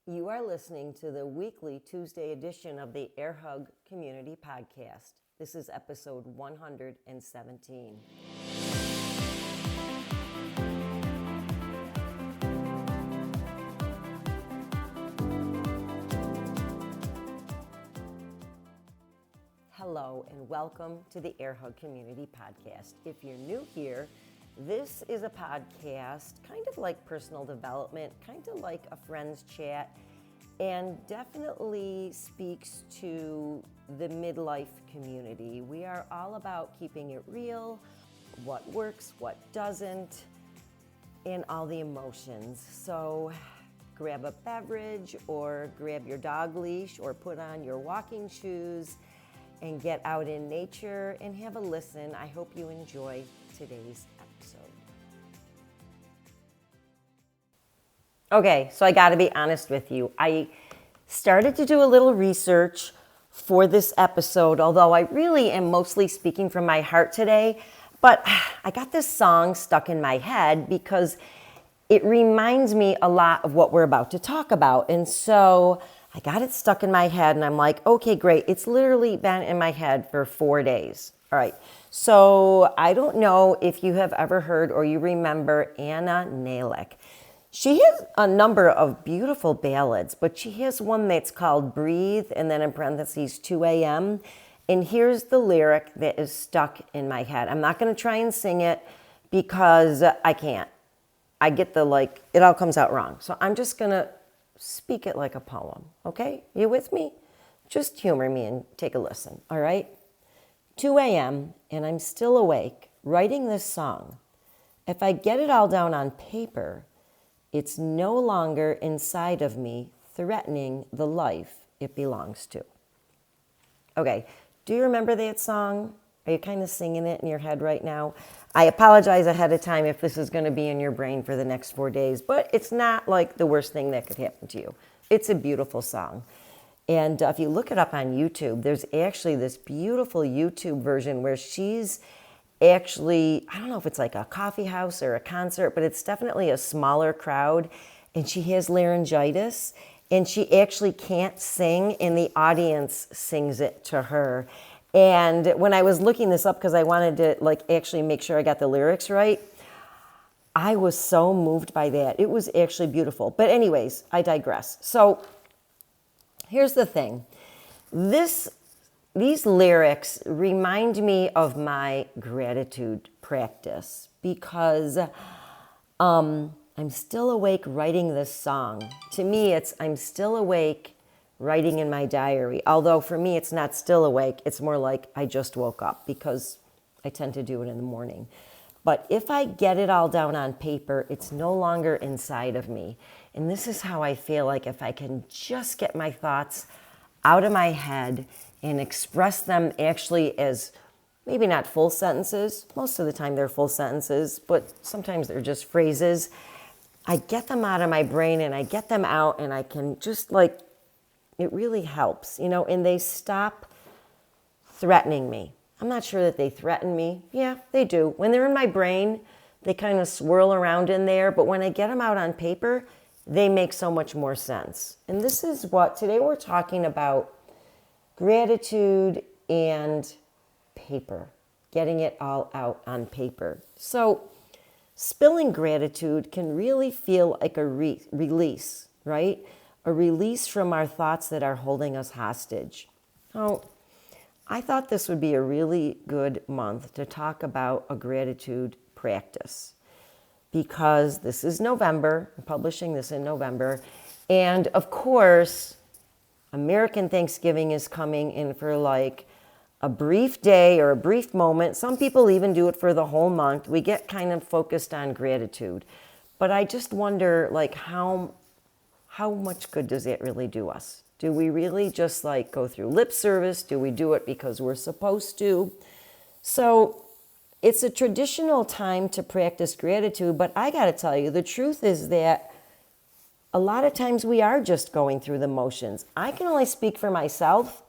You are listening to the weekly Tuesday edition of the Air Hug Community Podcast. This is episode 117. Hello and welcome to the Air Hug Community Podcast. If you're new here, this is a podcast kind of like personal development, kind of like a friend's chat, and definitely speaks to the midlife community. We are all about keeping it real, what works, what doesn't, and all the emotions. So grab a beverage or grab your dog leash or put on your walking shoes and get out in nature and have a listen. I hope you enjoy today's episode. Okay, so I got to be honest with you. I started to do a little research for this episode, although I really am mostly speaking from my heart today. But I got this song stuck in my head because it reminds me a lot of what we're about to talk about. And so I got it stuck in my head and I'm like, okay, great. It's literally been in my head for 4 days. All right. So I don't know if you have ever heard or you remember Anna Greilick. She has a number of beautiful ballads, but she has one that's called Breathe and then in parentheses 2 a.m. And here's the lyric that is stuck in my head. I'm not going to try and sing it because I can't. I get it all comes out wrong. So I'm just going to speak it like a poem, okay? You with me? Just humor me and take a listen, all right? 2 a.m. and I'm still awake, writing this song. If I get it all down on paper, it's no longer inside of me, threatening the life it belongs to. Okay, do you remember that song? Are you kind of singing it in your head right now? I apologize ahead of time if this is going to be in your brain for the next 4 days, but it's not like the worst thing that could happen to you. It's a beautiful song. And if you look it up on YouTube, there's actually this beautiful YouTube version where she's actually, I don't know if it's like a coffee house or a concert, but it's definitely a smaller crowd. And she has laryngitis and she actually can't sing and the audience sings it to her. And when I was looking this up, because I wanted to actually make sure I got the lyrics right, I was so moved by that. It was actually beautiful. But anyways, I digress. So here's the thing. These lyrics remind me of my gratitude practice because I'm still awake writing this song. To me, I'm still awake writing in my diary. Although for me, it's not still awake. It's more like I just woke up because I tend to do it in the morning. But if I get it all down on paper, it's no longer inside of me. And this is how I feel like if I can just get my thoughts out of my head and express them actually as maybe not full sentences. Most of the time they're full sentences, but sometimes they're just phrases. I get them out of my brain and I get them out and I can just it really helps, and they stop threatening me. I'm not sure that they threaten me. Yeah, they do. When they're in my brain, they kind of swirl around in there, but when I get them out on paper, they make so much more sense. And this is today we're talking about gratitude and paper, getting it all out on paper. So spilling gratitude can really feel like a release, right? A release from our thoughts that are holding us hostage. Oh, I thought this would be a really good month to talk about a gratitude practice because this is November. I'm publishing this in November. And of course, American Thanksgiving is coming in for a brief day or a brief moment. Some people even do it for the whole month. We get kind of focused on gratitude. But I just wonder how much good does it really do us? Do we really just go through lip service? Do we do it because we're supposed to? So it's a traditional time to practice gratitude, but I got to tell you, the truth is that a lot of times we are just going through the motions. I can only speak for myself,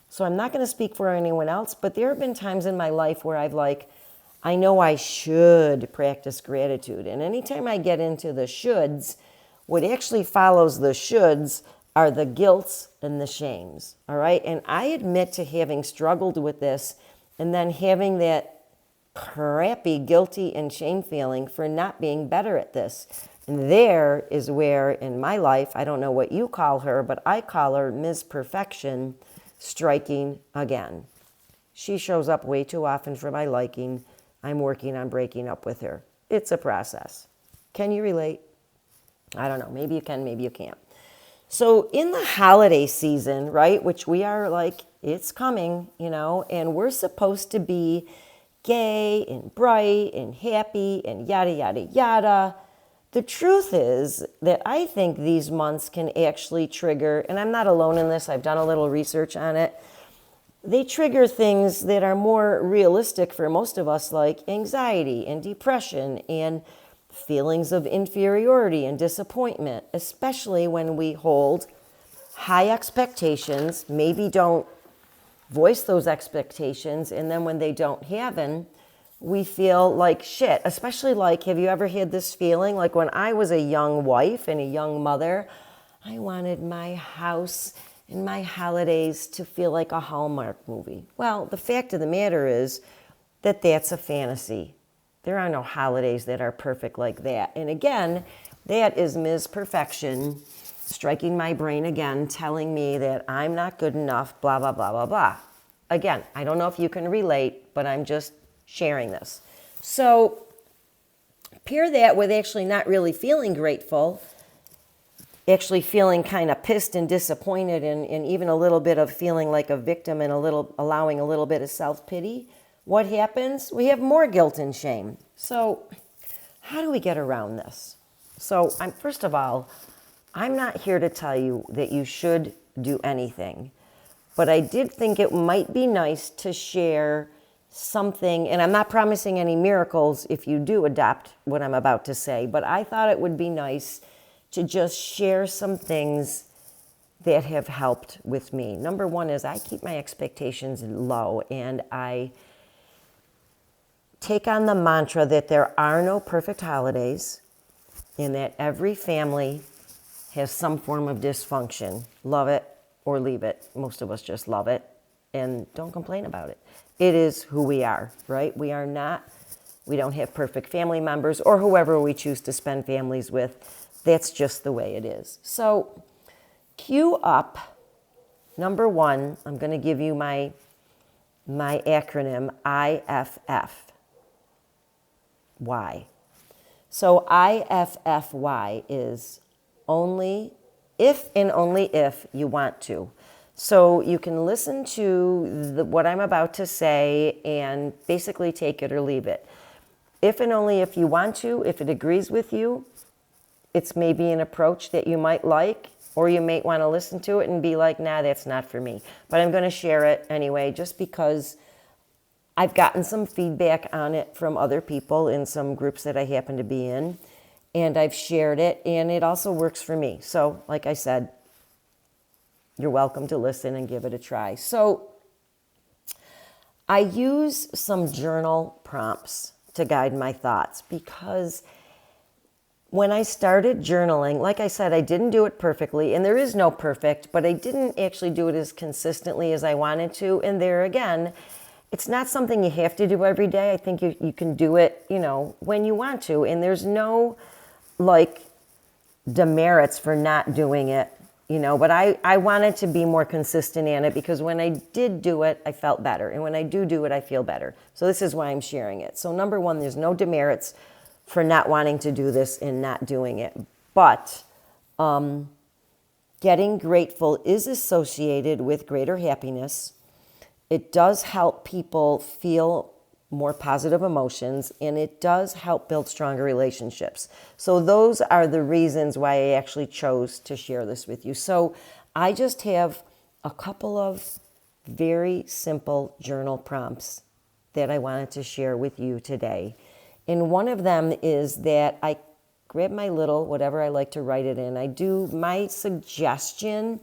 so I'm not going to speak for anyone else, but there have been times in my life where I know I should practice gratitude. And anytime I get into the shoulds, What actually follows the shoulds are the guilts and the shames, all right? And I admit to having struggled with this and then having that crappy guilty and shame feeling for not being better at this. And there is where in my life, I don't know what you call her, but I call her Ms. Perfection striking again. She shows up way too often for my liking. I'm working on breaking up with her. It's a process. Can you relate? I don't know. Maybe you can, maybe you can't. So in the holiday season, right, which we are like, it's coming, and we're supposed to be gay and bright and happy and yada, yada, yada. The truth is that I think these months can actually trigger, and I'm not alone in this, I've done a little research on it. They trigger things that are more realistic for most of us, like anxiety and depression and feelings of inferiority and disappointment, especially when we hold high expectations, maybe don't voice those expectations, and then when they don't happen, we feel like shit. Especially like, have you ever had this feeling? Like when I was a young wife and a young mother, I wanted my house and my holidays to feel like a Hallmark movie. Well, the fact of the matter is that that's a fantasy. There are no holidays that are perfect like that. And again, that is Ms. Perfection striking my brain again, telling me that I'm not good enough, blah, blah, blah, blah, blah. Again, I don't know if you can relate, but I'm just sharing this. So pair that with actually not really feeling grateful, actually feeling kind of pissed and disappointed and even a little bit of feeling like a victim and allowing a little bit of self-pity. What happens? We have more guilt and shame. So how do we get around this? So first of all, I'm not here to tell you that you should do anything, but I did think it might be nice to share something, and I'm not promising any miracles if you do adopt what I'm about to say, but I thought it would be nice to just share some things that have helped with me. Number one is I keep my expectations low, and I take on the mantra that there are no perfect holidays and that every family has some form of dysfunction. Love it or leave it. Most of us just love it and don't complain about it. It is who we are, right? We don't have perfect family members or whoever we choose to spend families with. That's just the way it is. So cue up. Number one, I'm going to give you my acronym, IFF. Why? So IFFY is only if and only if you want to. So you can listen to what I'm about to say and basically take it or leave it. If and only if you want to, if it agrees with you, it's maybe an approach that you might like, or you might want to listen to it and be like, nah, that's not for me. But I'm going to share it anyway, just because I've gotten some feedback on it from other people in some groups that I happen to be in, and I've shared it, and it also works for me. So, like I said, you're welcome to listen and give it a try. So, I use some journal prompts to guide my thoughts because when I started journaling, like I said, I didn't do it perfectly, and there is no perfect, but I didn't actually do it as consistently as I wanted to. And there again, it's not something you have to do every day. I think you can do it, when you want to. And there's no demerits for not doing it, but I wanted to be more consistent in it because when I did do it, I felt better. And when I do it, I feel better. So this is why I'm sharing it. So number one, there's no demerits for not wanting to do this and not doing it. But getting grateful is associated with greater happiness. It does help people feel more positive emotions, and it does help build stronger relationships. So those are the reasons why I actually chose to share this with you. So I just have a couple of very simple journal prompts that I wanted to share with you today. And one of them is that I grab my little, whatever I like to write it in. My suggestion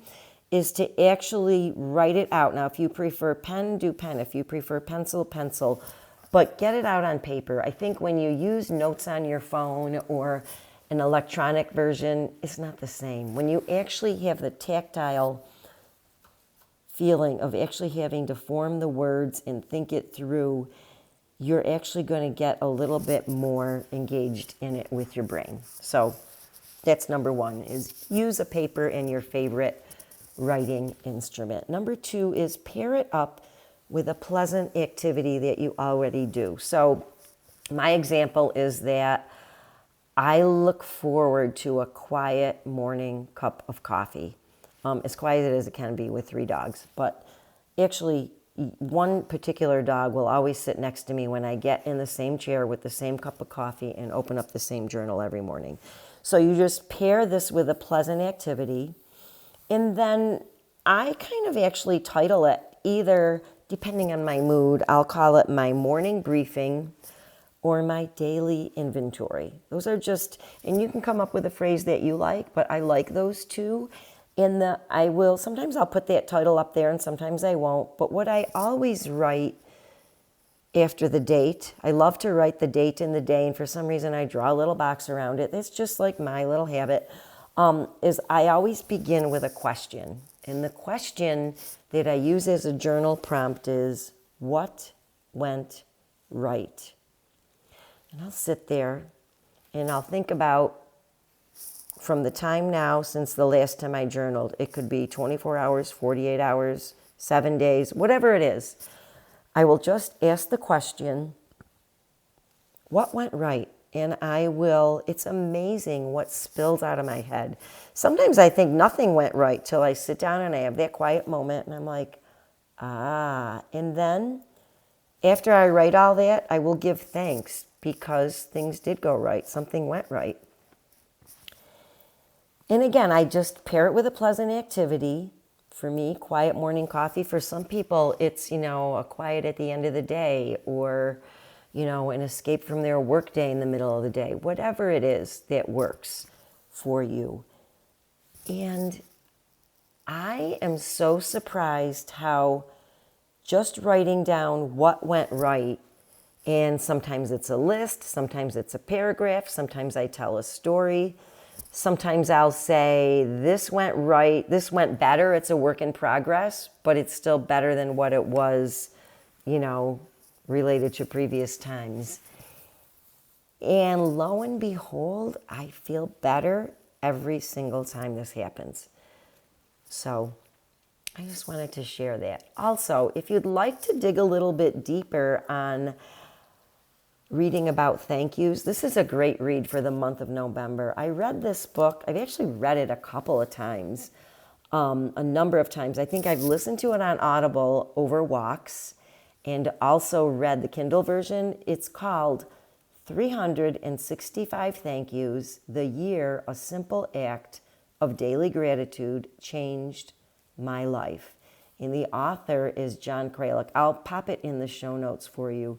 is to actually write it out. Now, if you prefer pen, do pen. If you prefer pencil, pencil. But get it out on paper. I think when you use notes on your phone or an electronic version is not the same. When you actually have the tactile feeling of actually having to form the words and think it through, you're actually going to get a little bit more engaged in it with your brain. So that's number one, is use a paper and your favorite writing instrument. Number two is pair it up with a pleasant activity that you already do. So my example is that I look forward to a quiet morning cup of coffee. As quiet as it can be with 3 dogs. But actually, one particular dog will always sit next to me when I get in the same chair with the same cup of coffee and open up the same journal every morning. So you just pair this with a pleasant activity. And then I kind of actually title it either, depending on my mood, I'll call it my morning briefing or my daily inventory. Those are just, and you can come up with a phrase that you like, but I like those two. Sometimes I'll put that title up there and sometimes I won't. But what I always write after the date, I love to write the date and the day, and for some reason I draw a little box around it. It's just like my little habit, is I always begin with a question. And the question that I use as a journal prompt is, what went right? And I'll sit there and I'll think about, from the time now since the last time I journaled, it could be 24 hours, 48 hours, 7 days, whatever it is. I will just ask the question, what went right? And it's amazing what spills out of my head. Sometimes I think nothing went right till I sit down and I have that quiet moment and I'm like, And then after I write all that, I will give thanks because things did go right. Something went right. And again, I just pair it with a pleasant activity. For me, quiet morning coffee. For some people, it's, a quiet at the end of the day or, an escape from their work day in the middle of the day. Whatever it is that works for you. And I am so surprised how just writing down what went right, and sometimes it's a list, sometimes it's a paragraph, sometimes I tell a story. Sometimes I'll say, this went right, this went better, it's a work in progress, but it's still better than what it was, related to previous times. And lo and behold, I feel better every single time this happens. So I just wanted to share that. Also, if you'd like to dig a little bit deeper on reading about thank yous, this is a great read for the month of November. I read this book. I've actually read it a couple of times, a number of times. I think I've listened to it on Audible over walks and also read the Kindle version. It's called 365 Thank Yous, the Year a Simple Act of Daily Gratitude Changed My Life. And the author is John Greilick. I'll pop it in the show notes for you.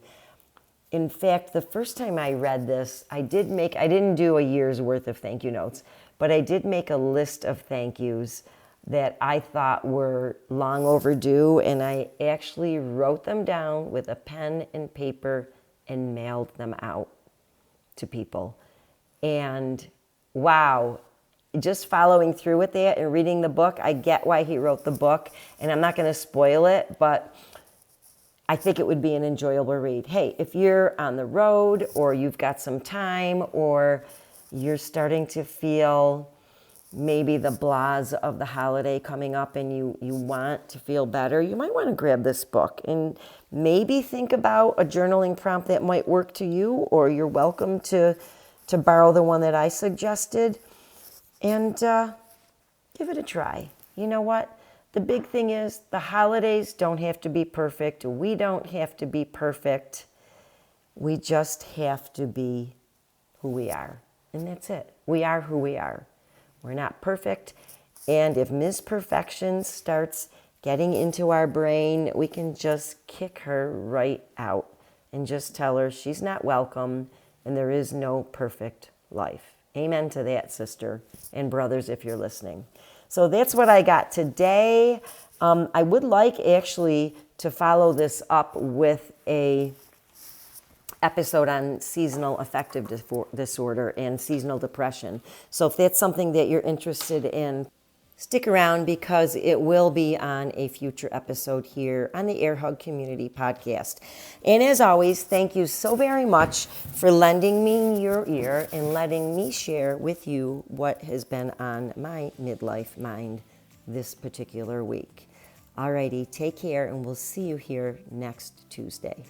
In fact, the first time I read this, I didn't do a year's worth of thank you notes, but I did make a list of thank yous that I thought were long overdue, and I actually wrote them down with a pen and paper and mailed them out to people. And wow, just following through with that and reading the book, I get why he wrote the book, and I'm not going to spoil it, but I think it would be an enjoyable read. Hey, if you're on the road or you've got some time or you're starting to feel maybe the blahs of the holiday coming up and you want to feel better, you might want to grab this book and maybe think about a journaling prompt that might work to you, or you're welcome to borrow the one that I suggested and give it a try. You know what? The big thing is the holidays don't have to be perfect. We don't have to be perfect. We just have to be who we are. And that's it. We are who we are. We're not perfect. And if misperfection starts getting into our brain, we can just kick her right out and just tell her she's not welcome and there is no perfect life. Amen to that, sister and brothers, if you're listening. So that's what I got today. I would like actually to follow this up with a episode on seasonal affective disorder and seasonal depression. So if that's something that you're interested in, stick around because it will be on a future episode here on the Air Hug Community Podcast. And as always, thank you so very much for lending me your ear and letting me share with you what has been on my midlife mind this particular week. Alrighty, take care, and we'll see you here next Tuesday.